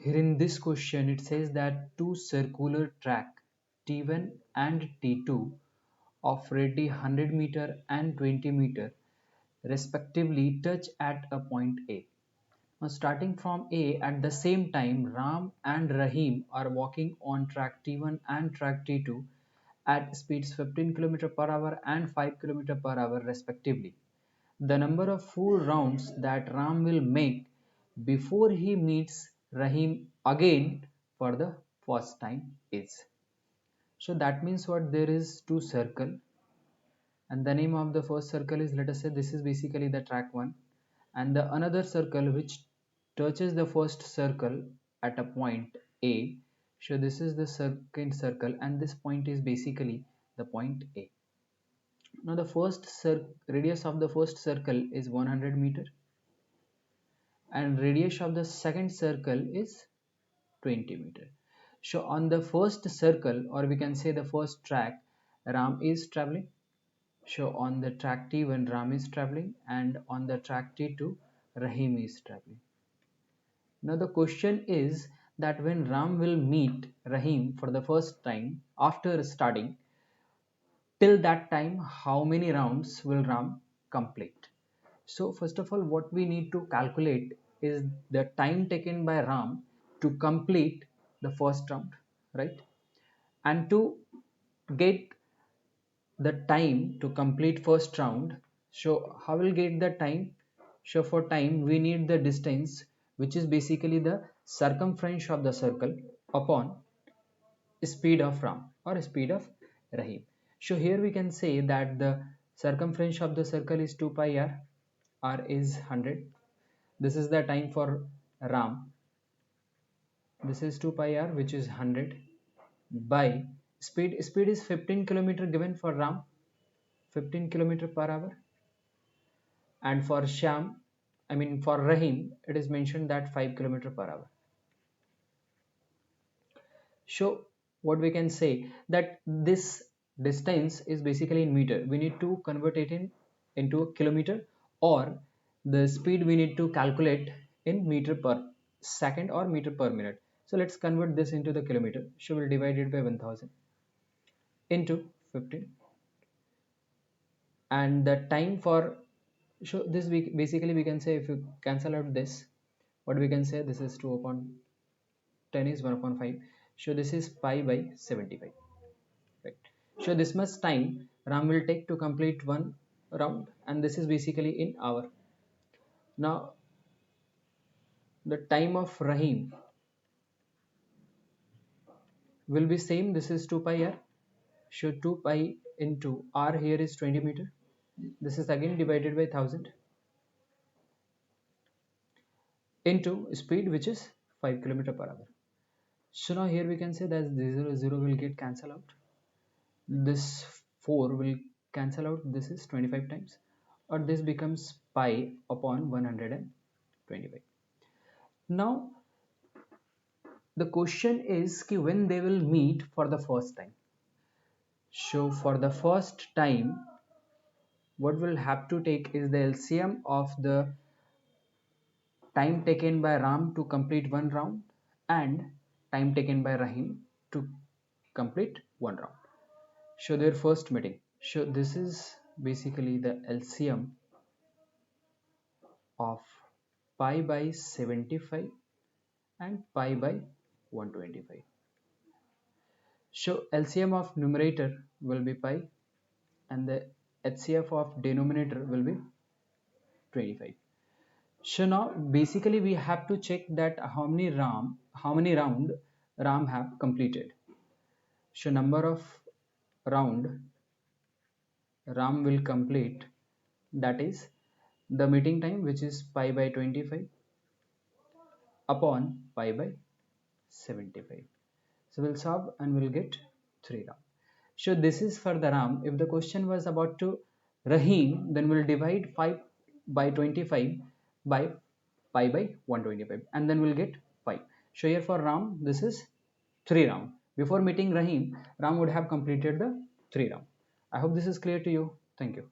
Here in this question, it says that two circular track T1 and T2 of radius 100 meter and 20 meter respectively touch at a point A. Now, starting from A, at the same time, Ram and Rahim are walking on track T1 and track T2 at speeds 15 km per hour and 5 km per hour respectively. The number of full rounds that Ram will make before he meets Rahim again for the first time is. So that means what, there is two circle, and the name of the first circle is, let us say this is basically the track 1, and the another circle which touches the first circle at a point A. So this is the second circle, and this point is basically the point A. Now the radius of the first circle is 100 meter, and radius of the second circle is 20 meter. So on the first circle, or we can say the first track, Ram is traveling. So on the track T1, Ram is traveling, and on the track T2, Rahim is traveling. Now the question is that when Ram will meet Rahim for the first time after starting, till that time how many rounds will Ram complete? So first of all, what we need to calculate is the time taken by Ram to complete the first round, right? And to get the time to complete first round, so how will get the time? So for time we need the distance, which is basically the circumference of the circle upon speed of Ram or speed of Rahim. So here we can say that the circumference of the circle is 2 pi r. R is 100. This is the time for Ram. This is 2 pi r, which is 100 by speed. Speed is 15 kilometer given for Ram, 15 kilometer per hour, and for for Rahim, it is mentioned that 5 kilometer per hour. So what we can say that this distance is basically in meter. We need to convert it into a kilometer, or the speed we need to calculate in meter per second or meter per minute. So let's convert this into the kilometer. So we'll divide it by 1000 into 15, and the time for, so this basically we can say, if you cancel out this, what we can say, this is 2 upon 10 is 1 upon 5. So this is pi by 75, right? So this much time Ram will take to complete one round, and this is basically in hour. Now the time of Rahim will be same. This is 2 pi r. So 2 pi into r here is 20 meter. This is again divided by 1000 into speed, which is 5 kilometer per hour. So now here we can say that 0 will get cancelled out. This 4 will cancel out. This is 25 times, or this becomes pi upon 125. Now the question is when they will meet for the first time. So for the first time, what we'll have to take is the LCM of the time taken by Ram to complete one round and time taken by Rahim to complete one round. So their first meeting. So this is basically the LCM of pi by 75 and pi by 125. So LCM of numerator will be pi, and the HCF of denominator will be 25. So now basically we have to check that how many round Ram have completed. So number of round Ram will complete, that is the meeting time, which is pi by 25 upon pi by 75. So we'll solve and we'll get 3 round. So this is for the Ram. If the question was about to Rahim, then we'll divide 5 by 25 by pi by 125, and then we'll get 5. So here for Ram, this is 3 round. Before meeting Rahim, Ram would have completed the 3 round. I hope this is clear to you. Thank you.